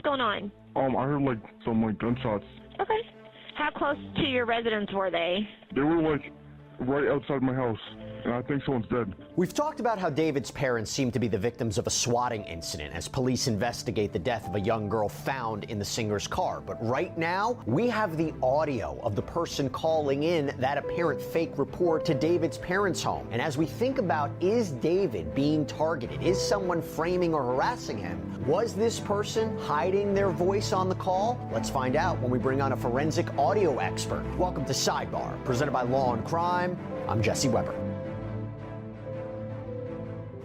going on? I heard some gunshots. Okay. How close to your residence were they? They were right outside my house, and I think someone's dead. We've talked about how David's parents seem to be the victims of a swatting incident as police investigate the death of a young girl found in the singer's car. But right now, we have the audio of the person calling in that apparent fake report to David's parents' home. And as we think about, is David being targeted? Is someone framing or harassing him? Was this person hiding their voice on the call? Let's find out when we bring on a forensic audio expert. Welcome to Sidebar, presented by Law&Crime. I'm Jesse Weber.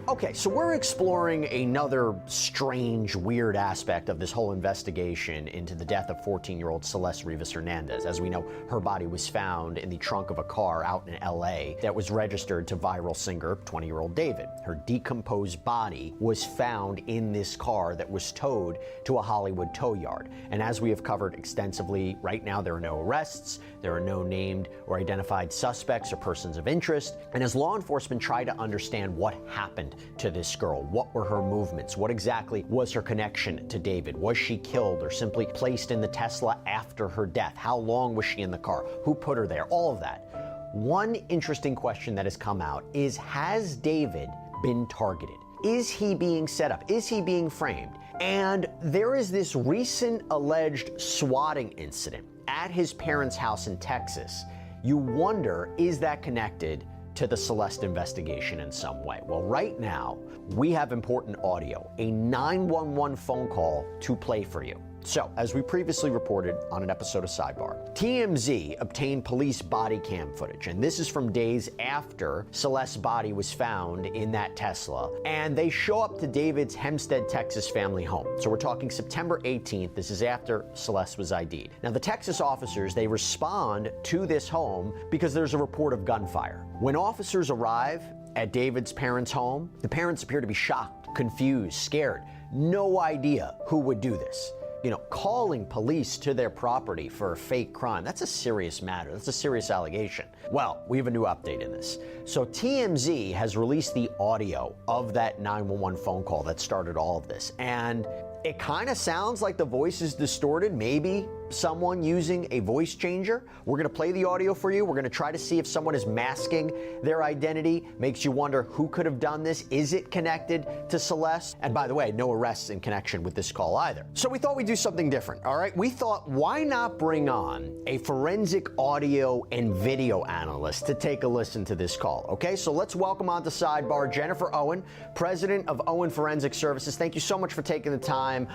Okay, so we're exploring another strange, weird aspect of this whole investigation into the death of 14-year-old Celeste Rivas Hernandez. As we know, her body was found in the trunk of a car out in LA that was registered to viral singer 20-year-old David. Her decomposed body was found in this car that was towed to a Hollywood tow yard. And as we have covered extensively, right now there are no arrests, there are no named or identified suspects or persons of interest. And as law enforcement try to understand what happened to this girl, what were her movements, what exactly was her connection to David, was she killed or simply placed in the Tesla after her death, how long was she in the car, who put her there, all of that. One interesting question that has come out is, has David been targeted? Is he being set up? Is he being framed? And there is this recent alleged swatting incident at his parents' house in Texas. You wonder, is that connected to the Celeste investigation in some way? Well, right now, we have important audio, a 911 phone call to play for you. So, as we previously reported on an episode of Sidebar, TMZ obtained police body cam footage, and this is from days after Celeste's body was found in that Tesla, and they show up to David's Hempstead, Texas family home. So we're talking September 18th. This is after Celeste was ID'd. Now, the Texas officers, they respond to this home because there's a report of gunfire. When officers arrive at David's parents' home, the parents appear to be shocked, confused, scared, no idea who would do this. You know, calling police to their property for a fake crime, that's a serious matter. That's a serious allegation. Well, we have a new update in this. So TMZ has released the audio of that 911 phone call that started all of this. And it kind of sounds like the voice is distorted, maybe someone using a voice changer. We're going to play the audio for you. We're going to try to see if someone is masking their identity. Makes you wonder who could have done this. Is it connected to Celeste? And by the way, no arrests in connection with this call either. So we thought we'd do something different, all right? We thought, why not bring on a forensic audio and video analyst to take a listen to this call, okay? So let's welcome on to Sidebar Jennifer Owen, president of Owen Forensic Services. Thank you so much for taking the time.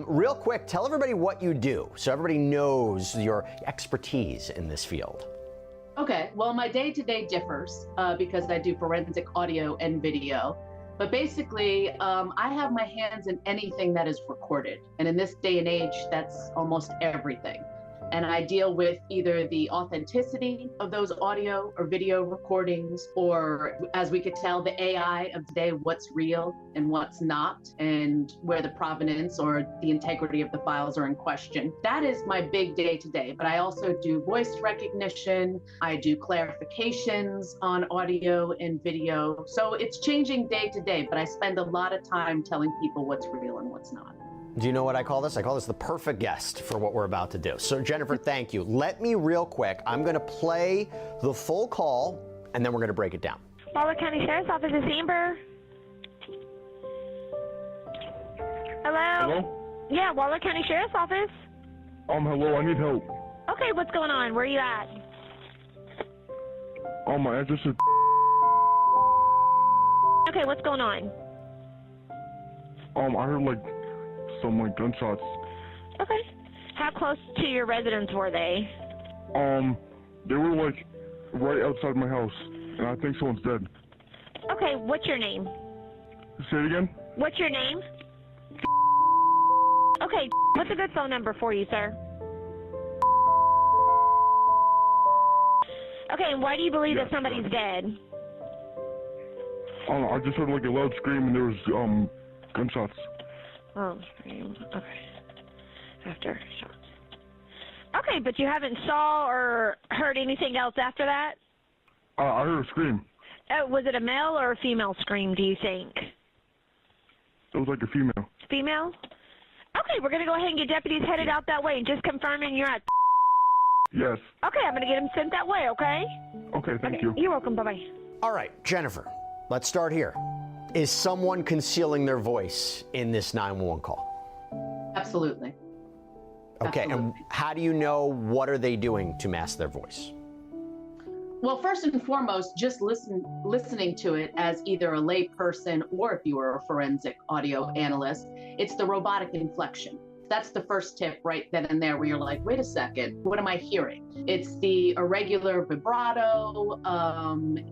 Real quick, tell everybody what you do so everybody knows your expertise in this field. Okay, well, my day-to-day differs because I do forensic audio and video. But basically, I have my hands in anything that is recorded. And in this day and age, that's almost everything. And I deal with either the authenticity of those audio or video recordings, or as we could tell, the AI of today, what's real and what's not, and where the provenance or the integrity of the files are in question. That is my big day to day. But I also do voice recognition. I do clarifications on audio and video. So it's changing day to day, but I spend a lot of time telling people what's real and what's not. Do you know what I call this? I call this the perfect guest for what we're about to do. So Jennifer, thank you. Let me real quick, I'm going to play the full call and then we're going to break it down. Waller County Sheriff's Office is Amber. Hello? Hello? Yeah, Waller County Sheriff's Office. Hello, I need help. Okay, what's going on? Where are you at? My address is... Okay, what's going on? I heard some gunshots. Okay. How close to your residence were they? They were right outside my house, and I think someone's dead. Okay, what's your name? Say it again? What's your name? Okay, what's a good phone number for you, sir? Okay, and why do you believe that somebody's dead? I just heard a loud scream and there was gunshots. Oh, scream. Okay. After shots. Okay, but you haven't saw or heard anything else after that? I heard a scream. Oh, was it a male or a female scream, do you think? It was a female. Female? Okay, Okay, we're going to go ahead and get deputies headed out that way. Just confirming you're at... Yes. Okay, I'm going to get them sent that way, okay? Okay, thank you. You're welcome. Bye-bye. All right, Jennifer, let's start here. Is someone concealing their voice in this 911 call? Absolutely. Okay, Absolutely. and how do you know what are they doing to mask their voice? Well, first and foremost, just listening to it as either a lay person or if you were a forensic audio analyst, it's the robotic inflection. That's the first tip right then and there where you're like, wait a second, what am I hearing? It's the irregular vibrato,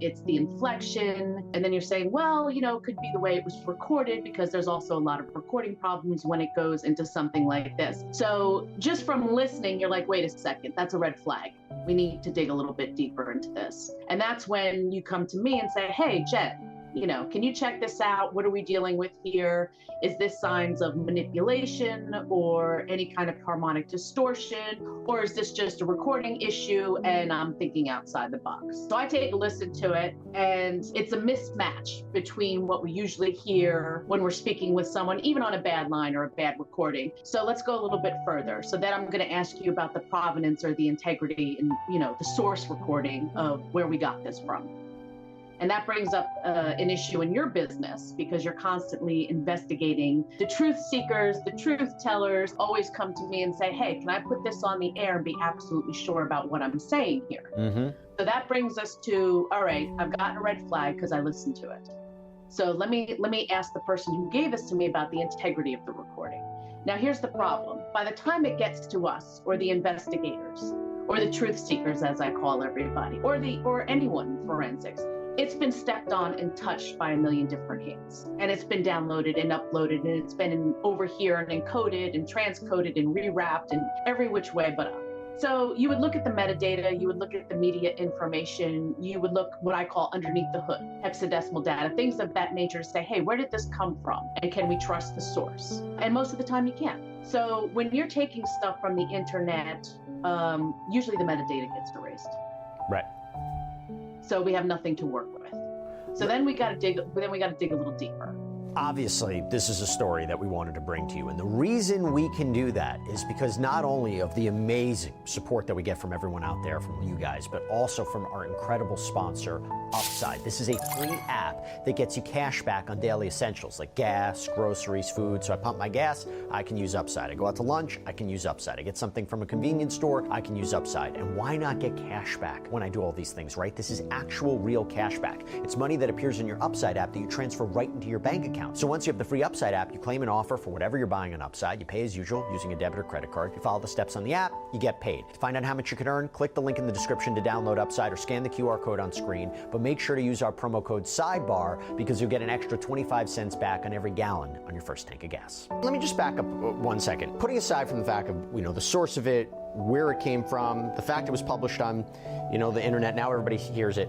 it's the inflection, and then you're saying, well, you know, it could be the way it was recorded because there's also a lot of recording problems when it goes into something like this. So just from listening, you're like, wait a second, that's a red flag. We need to dig a little bit deeper into this. And that's when you come to me and say, hey, Jen, you know, can you check this out? What are we dealing with here? Is this signs of manipulation or any kind of harmonic distortion? Or is this just a recording issue and I'm thinking outside the box? So I take a listen to it, and it's a mismatch between what we usually hear when we're speaking with someone, even on a bad line or a bad recording. So let's go a little bit further. So then I'm going to ask you about the provenance or the integrity and, you know, the source recording of where we got this from. And that brings up an issue in your business because you're constantly investigating. The truth seekers, the truth tellers always come to me and say, hey, can I put this on the air and be absolutely sure about what I'm saying here? Mm-hmm. So that brings us to, all right, I've gotten a red flag because I listened to it. So let me ask the person who gave this to me about the integrity of the recording. Now, here's the problem. By the time it gets to us or the investigators or the truth seekers, as I call everybody, or anyone in forensics, it's been stepped on and touched by a million different hands. And it's been downloaded and uploaded, and it's been over here and encoded and transcoded and rewrapped and every which way but up. So you would look at the metadata, you would look at the media information, you would look what I call underneath the hood, hexadecimal data, things of that nature to say, hey, where did this come from? And can we trust the source? And most of the time you can't. So when you're taking stuff from the internet, usually the metadata gets erased. Right. So we have nothing to work with. So then we got to dig a little deeper. Obviously, this is a story that we wanted to bring to you. And the reason we can do that is because not only of the amazing support that we get from everyone out there, from you guys, but also from our incredible sponsor, Upside. This is a free app that gets you cash back on daily essentials like gas, groceries, food. So I pump my gas, I can use Upside. I go out to lunch, I can use Upside. I get something from a convenience store, I can use Upside. And why not get cash back when I do all these things, right? This is actual real cash back. It's money that appears in your Upside app that you transfer right into your bank account. So once you have the free Upside app, you claim an offer for whatever you're buying on Upside. You pay as usual using a debit or credit card. You follow the steps on the app, you get paid. To find out how much you can earn, click the link in the description to download Upside or scan the QR code on screen. But make sure to use our promo code Sidebar because you'll get an extra 25 cents back on every gallon on your first tank of gas. Let me just back up 1 second. Putting aside from the fact of, you know, the source of it, where it came from, the fact it was published on, you know, the internet, now everybody hears it.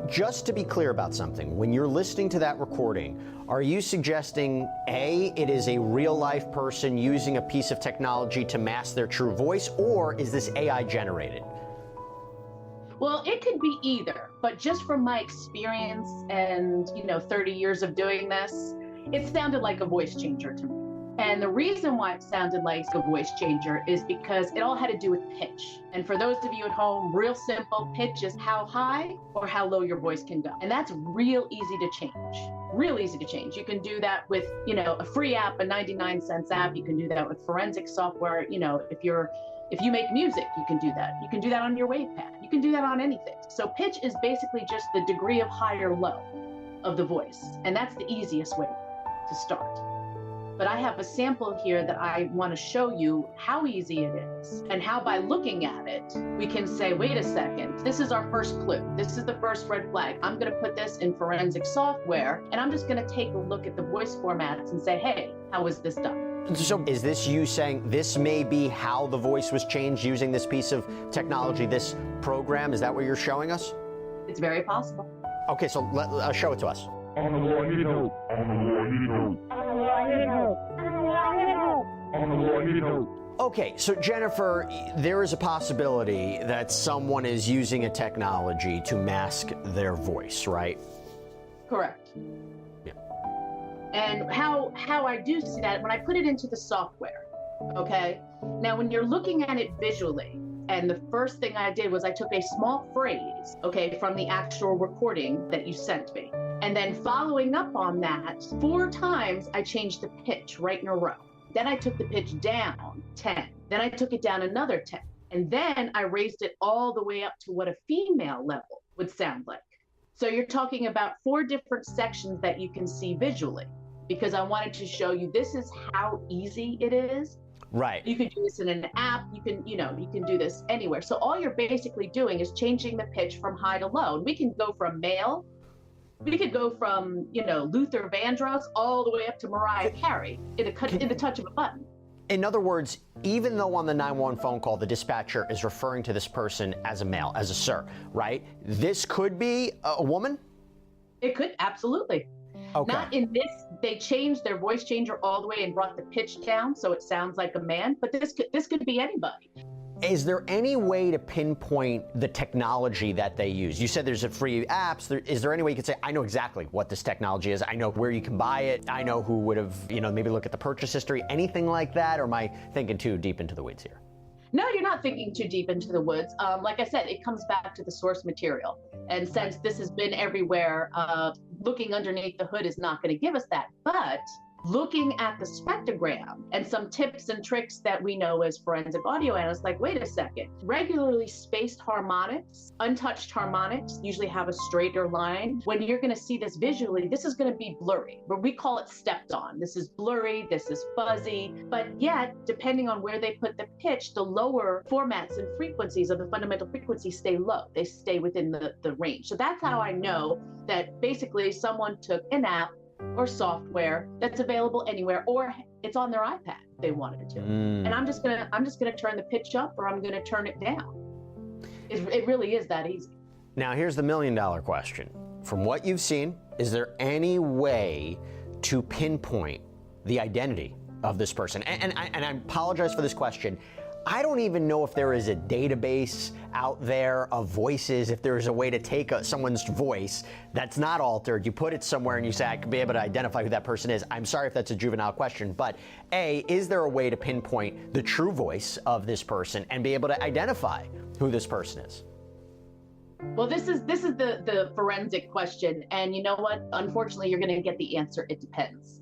Just to be clear about something, when you're listening to that recording, are you suggesting, A, it is a real-life person using a piece of technology to mask their true voice, or is this AI generated? Well, it could be either, but just from my experience and, 30 years of doing this, it sounded like a voice changer to me. And the reason why it sounded like a voice changer is because it all had to do with pitch. And for those of you at home, real simple, pitch is how high or how low your voice can go. And that's real easy to change. Real easy to change. You can do that with, a free app, a 99-cent app. You can do that with forensic software. If you make music, you can do that. You can do that on your WavePad. You can do that on anything. So pitch is basically just the degree of high or low of the voice. And that's the easiest way to start. But I have a sample here that I want to show you how easy it is and how by looking at it, we can say, wait a second, this is our first clue. This is the first red flag. I'm going to put this in forensic software and I'm just going to take a look at the voice formats and say, hey, how was this done? So is this you saying this may be how the voice was changed using this piece of technology, this program? Is that what you're showing us? It's very possible. Okay, so show it to us. On the law, I need help. On the law, I need help. On the law, I need help. On the law, I need help. On the law, I need help. Okay, so Jennifer, there is a possibility that someone is using a technology to mask their voice, right? Correct. Yeah. And how I do see that when I put it into the software, okay? Now, when you're looking at it visually, and the first thing I did was I took a small phrase, okay, from the actual recording that you sent me. And then following up on that, 4 times I changed the pitch right in a row. Then I took the pitch down 10. Then I took it down another 10. And then I raised it all the way up to what a female level would sound like. So you're talking about 4 different sections that you can see visually, because I wanted to show you this is how easy it is. Right. You can do this in an app. You can do this anywhere. So all you're basically doing is changing the pitch from high to low. And we can go from male, we could go from, Luther Vandross all the way up to Mariah Carey in the touch of a button. In other words, even though on the 911 phone call, the dispatcher is referring to this person as a male, as a sir, right? This could be a woman? It could, absolutely. Okay. Not in this, they changed their voice changer all the way and brought the pitch down so it sounds like a man, but this could be anybody. Is there any way to pinpoint the technology that they use? You said there's a free apps. Is there any way you could say, I know exactly what this technology is. I know where you can buy it. I know who would have, maybe look at the purchase history, anything like that? Or am I thinking too deep into the weeds here? No, you're not thinking too deep into the woods. Like I said, it comes back to the source material. And since this has been everywhere, looking underneath the hood is not going to give us that. But looking at the spectrogram and some tips and tricks that we know as forensic audio analysts, like, wait a second, regularly spaced harmonics, untouched harmonics usually have a straighter line. When you're going to see this visually, this is going to be blurry, but we call it stepped on. This is blurry, this is fuzzy, but yet, depending on where they put the pitch, the lower formats and frequencies of the fundamental frequencies stay low. They stay within the range. So that's how I know that basically someone took an app or software that's available anywhere, or it's on their iPad if they wanted to. And I'm just gonna turn the pitch up, or I'm gonna turn it down. It really is that easy. Now here's the $1 million question. From what you've seen, is there any way to pinpoint the identity of this person? And I apologize for this question. I don't even know if there is a database out there of voices, if there is a way to take someone's voice that's not altered, you put it somewhere and you say, I could be able to identify who that person is. I'm sorry if that's a juvenile question, but A, is there a way to pinpoint the true voice of this person and be able to identify who this person is? Well, this is the forensic question. And you know what? Unfortunately, you're going to get the answer, it depends.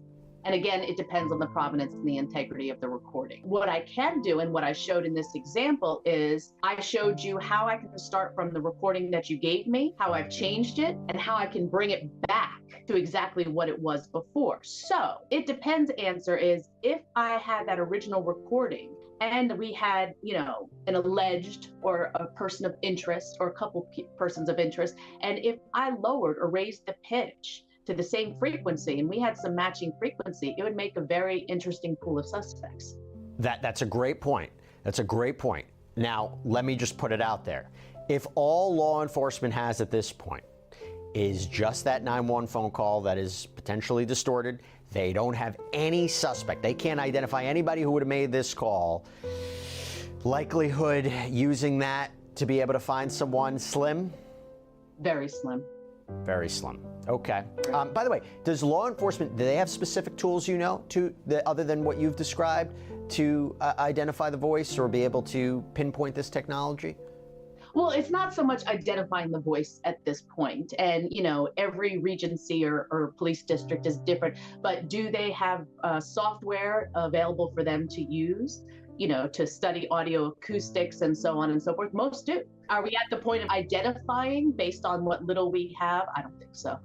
And again, it depends on the provenance and the integrity of the recording. What I can do, and what I showed in this example, is I showed you how I can start from the recording that you gave me, how I've changed it, and how I can bring it back to exactly what it was before. So it depends answer is, if I had that original recording and we had, an alleged or a person of interest or a couple persons of interest, and if I lowered or raised the pitch to the same frequency and we had some matching frequency, it would make a very interesting pool of suspects. That's a great point. That's a great point. Now, let me just put it out there. If all law enforcement has at this point is just that 911 phone call that is potentially distorted, they don't have any suspect, they can't identify anybody who would have made this call, likelihood using that to be able to find someone slim? Very slim. Very slim. Okay. By the way, does law enforcement, do they have specific tools, other than what you've described, to identify the voice or be able to pinpoint this technology? Well, it's not so much identifying the voice at this point. And, every regency or police district is different. But do they have software available for them to use, to study audio acoustics and so on and so forth? Most do. Are we at the point of identifying based on what little we have? I don't think so.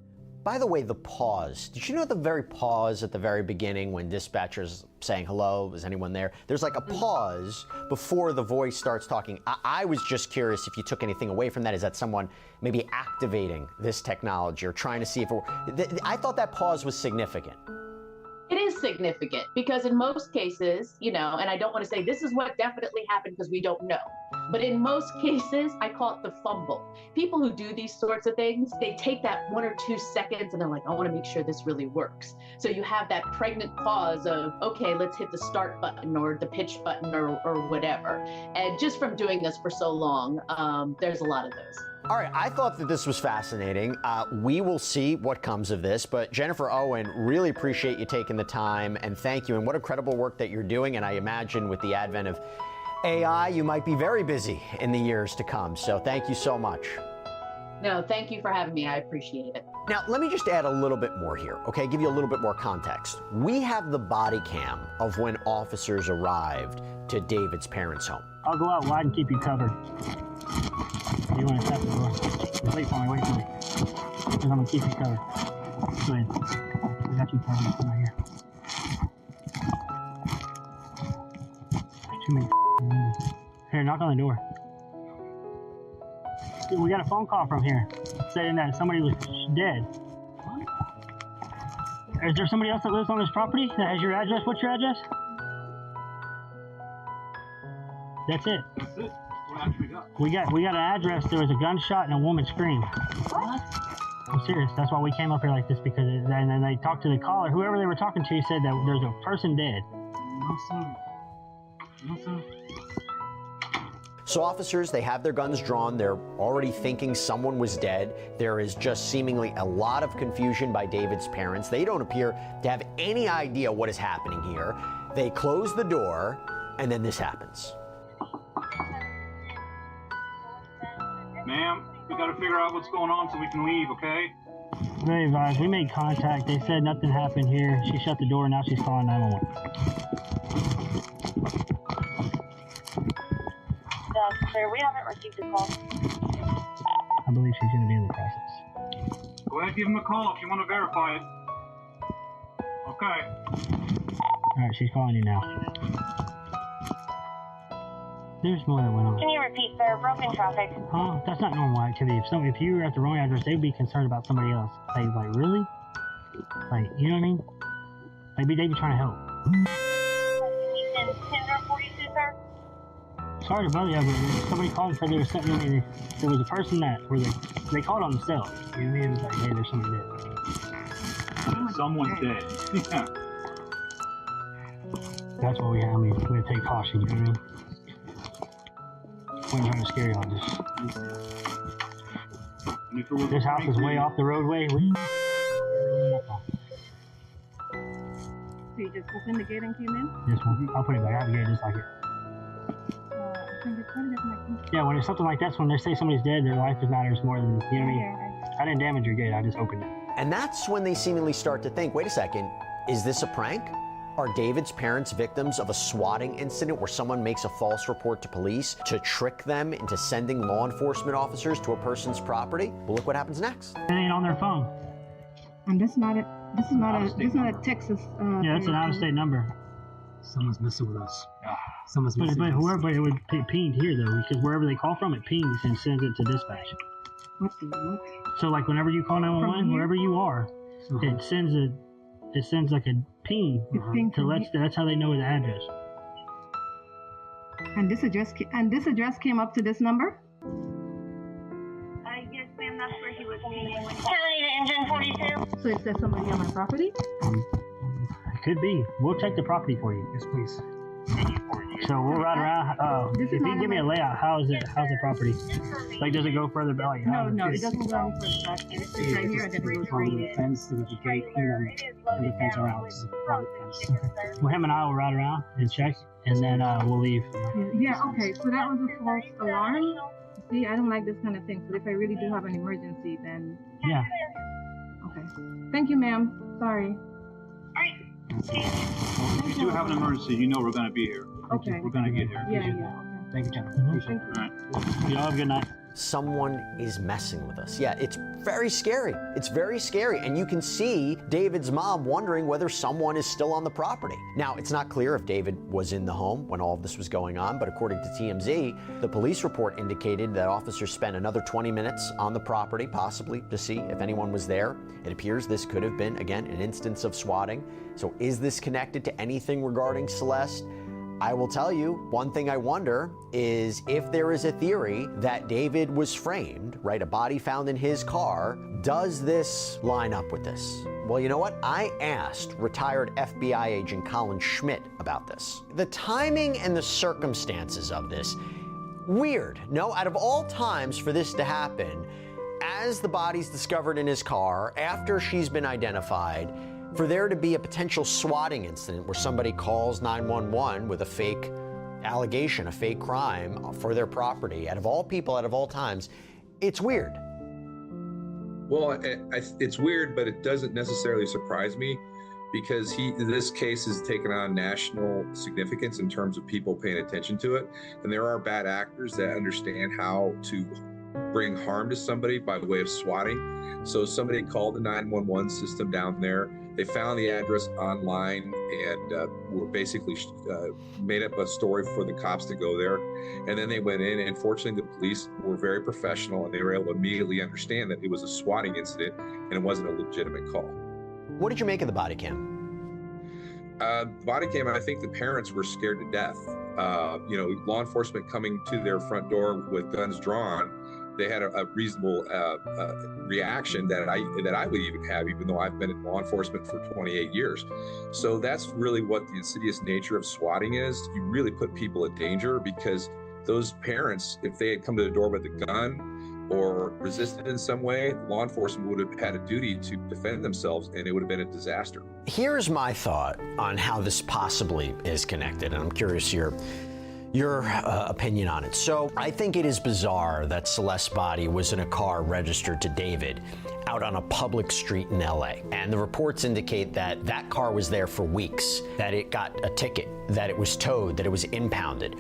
By the way, the pause. Did you know the very pause at the very beginning when dispatcher's saying, hello, is anyone there? There's like a pause before the voice starts talking. I was just curious if you took anything away from that. Is that someone maybe activating this technology or trying to see if I thought that pause was significant. It is significant because in most cases, and I don't want to say this is what definitely happened because we don't know. But in most cases, I call it the fumble. People who do these sorts of things, they take that 1 or 2 seconds and they're like, I want to make sure this really works. So you have that pregnant pause of, okay, let's hit the start button or the pitch button or whatever. And just from doing this for so long, there's a lot of those. All right, I thought that this was fascinating. We will see what comes of this, but Jennifer Owen, really appreciate you taking the time, and thank you, and what incredible work that you're doing, and I imagine with the advent of AI, you might be very busy in the years to come, so thank you so much. No, thank you for having me. I appreciate it. Now, let me just add a little bit more here, okay? Give you a little bit more context. We have the body cam of when officers arrived to David's parents' home. I'll go out wide and keep you covered. You want to tap the door? Wait for me, wait for me. Because I'm going to keep you covered. Go ahead. I got you covered. Come right here. Too many Here, knock on the door. Dude, we got a phone call from here saying that somebody was dead. Is there somebody else that lives on this property that has your address? What's your address? That's it. That's it. What actually got? We got an address. There was a gunshot and a woman screamed. What? I'm serious. That's why we came up here like this, because and then they talked to the caller. Whoever they were talking to said that there's a person dead. No, sir. No, sir. So officers, they have their guns drawn. They're already thinking someone was dead. There is just seemingly a lot of confusion by David's parents. They don't appear to have any idea what is happening here. They close the door, and then this happens. Ma'am, we gotta figure out what's going on so we can leave, okay? Very advised. We made contact. They said nothing happened here. She shut the door. Now she's calling 911. Sir, we haven't received a call. I believe she's going to be in the process. Go ahead, give him a call if you want to verify it. Okay. All right, she's calling you now. There's more that went on. Can you repeat, sir? Broken traffic. Huh? That's not normal activity. If you were at the wrong address, they'd be concerned about somebody else. Like really? Like, you know what I mean? Like, they'd be trying to help. Can you send 1042, sir? Sorry to bother you, but somebody called and said there was something. There was a person that they called on themselves. You know what I mean? It was like, hey, there's somebody dead. Someone's dead. Yeah. That's what we have. I mean, we have to take caution. You know what I mean? We're trying to scare y'all. Just this house is way off the roadway. So you just opened the gate and came in? This one, I'll put it back. I have the gate just like it. Yeah, when it's something like this, when they say somebody's dead, their life matters more than, you know what I mean? I didn't damage your gate, I just opened it. And that's when they seemingly start to think, wait a second, is this a prank? Are David's parents victims of a swatting incident where someone makes a false report to police to trick them into sending law enforcement officers to a person's property? Well, look what happens next. It ain't on their phone. And this is not a Texas. Yeah, it's an out-of-state number. Someone's messing with us. But it would be pinged here though, because wherever they call from, it pings and sends it to dispatch. What the what? So like whenever you call 911, wherever you are, it sends like a ping that's how they know the address. And this address came up to this number? Yes, ma'am. That's where he was meeting. Charlie to engine 42. So it says somebody on my property? It could be. We'll check the property for you. Yes, please. So we'll ride around. If you can give me a layout, how's the property? Like, does it go further back? No, it doesn't go any further back. It's right here, and then it goes right The fence, there was a gate, and the fence around. This is a private fence. Well, him and I will ride around and check, and then we'll leave. Yeah, okay. So that was a false alarm. See, I don't like this kind of thing. So if I really do have an emergency, then yeah. Okay. Thank you, ma'am. Sorry. If you do have an emergency, you know we're going to be here. Okay. We're going to get here. Yeah. Okay. Thank you, Jennifer. Appreciate it. All right. Y'all have a good night. Someone is messing with us. Yeah, it's very scary. It's very scary. And you can see David's mom wondering whether someone is still on the property. Now, it's not clear if David was in the home when all of this was going on, but according to TMZ, the police report indicated that officers spent another 20 minutes on the property, possibly to see if anyone was there. It appears this could have been, again, an instance of swatting. So is this connected to anything regarding Celeste? I will tell you, one thing I wonder is if there is a theory that David was framed, right, a body found in his car, does this line up with this? Well, you know what? I asked retired FBI agent Colin Schmidt about this. The timing and the circumstances of this Weird. No, out of all times for this to happen, as the body's discovered in his car, after she's been identified, for there to be a potential swatting incident where somebody calls 911 with a fake allegation, a fake crime for their property, out of all people, out of all times, it's weird. Well, it's weird, but it doesn't necessarily surprise me because this case has taken on national significance in terms of people paying attention to it. And there are bad actors that understand how to bring harm to somebody by way of swatting. So somebody called the 911 system down there. They found the address online and were basically made up a story for the cops to go there. And then they went in, and fortunately the police were very professional and they were able to immediately understand that it was a swatting incident and it wasn't a legitimate call. What did you make of the body cam? Body cam, I think the parents were scared to death. Law enforcement coming to their front door with guns drawn, they had a reasonable reaction that I would even have, even though I've been in law enforcement for 28 years. So that's really what the insidious nature of swatting is. You really put people in danger because those parents, if they had come to the door with a gun or resisted in some way, law enforcement would have had a duty to defend themselves and it would have been a disaster. Here's my thought on how this possibly is connected, and I'm curious your opinion on it. So I think it is bizarre that Celeste's body was in a car registered to David out on a public street in LA. And the reports indicate that that car was there for weeks, that it got a ticket, that it was towed, that it was impounded.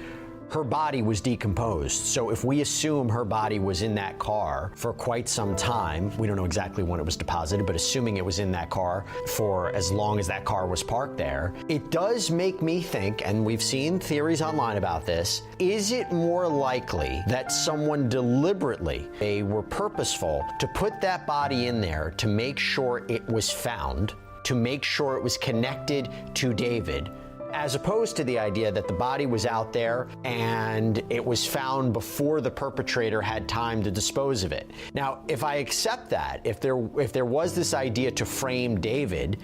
Her body was decomposed. So if we assume her body was in that car for quite some time, we don't know exactly when it was deposited, but assuming it was in that car for as long as that car was parked there, it does make me think, and we've seen theories online about this, is it more likely that someone deliberately, they were purposeful to put that body in there to make sure it was found, to make sure it was connected to David, as opposed to the idea that the body was out there and it was found before the perpetrator had time to dispose of it. Now, if I accept that, if there was this idea to frame David,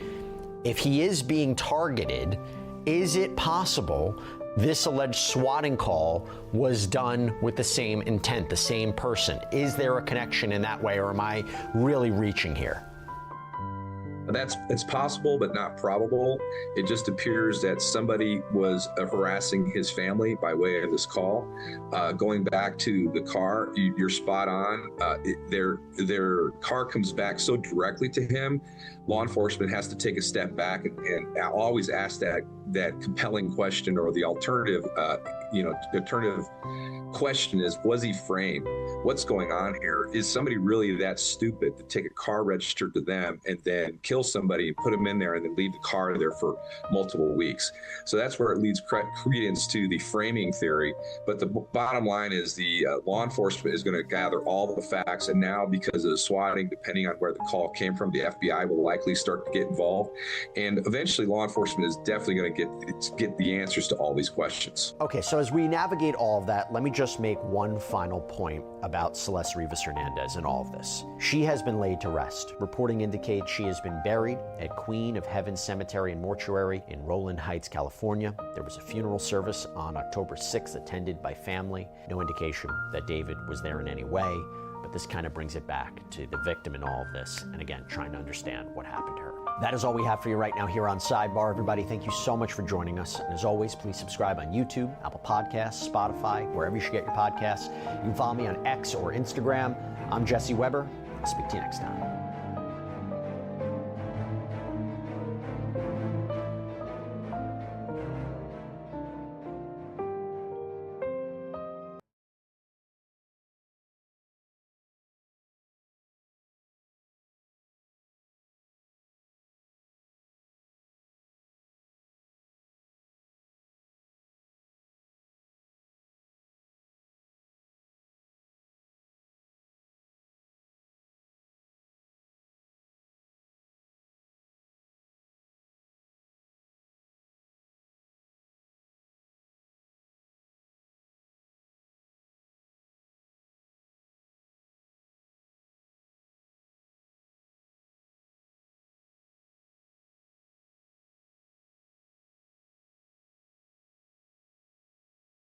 if he is being targeted, is it possible this alleged swatting call was done with the same intent, the same person? Is there a connection in that way, or am I really reaching here? It's possible, but not probable. It just appears that somebody was harassing his family by way of this call. Going back to the car, you're spot on. Their car comes back so directly to him. Law enforcement has to take a step back and always ask that compelling question, or the alternative question is, was he framed? What's going on here? Is somebody really that stupid to take a car registered to them and then kill somebody and put them in there and then leave the car there for multiple weeks? So that's where it leads credence to the framing theory. But the bottom line is the law enforcement is going to gather all the facts. And now, because of the swatting, depending on where the call came from, the FBI will likely start to get involved. And eventually law enforcement is definitely going to get the answers to all these questions. Okay, so as we navigate all of that, let me just make one final point about Celeste Rivas Hernandez and all of this. She has been laid to rest. Reporting indicates she has been buried at Queen of Heaven Cemetery and Mortuary in Rowland Heights, California. There was a funeral service on October 6th attended by family. No indication that David was there in any way, but this kind of brings it back to the victim in all of this, and again, trying to understand what happened to her. That is all we have for you right now here on Sidebar. Everybody, thank you so much for joining us. And as always, please subscribe on YouTube, Apple Podcasts, Spotify, wherever you should get your podcasts. You can follow me on X or Instagram. I'm Jesse Weber. I'll speak to you next time.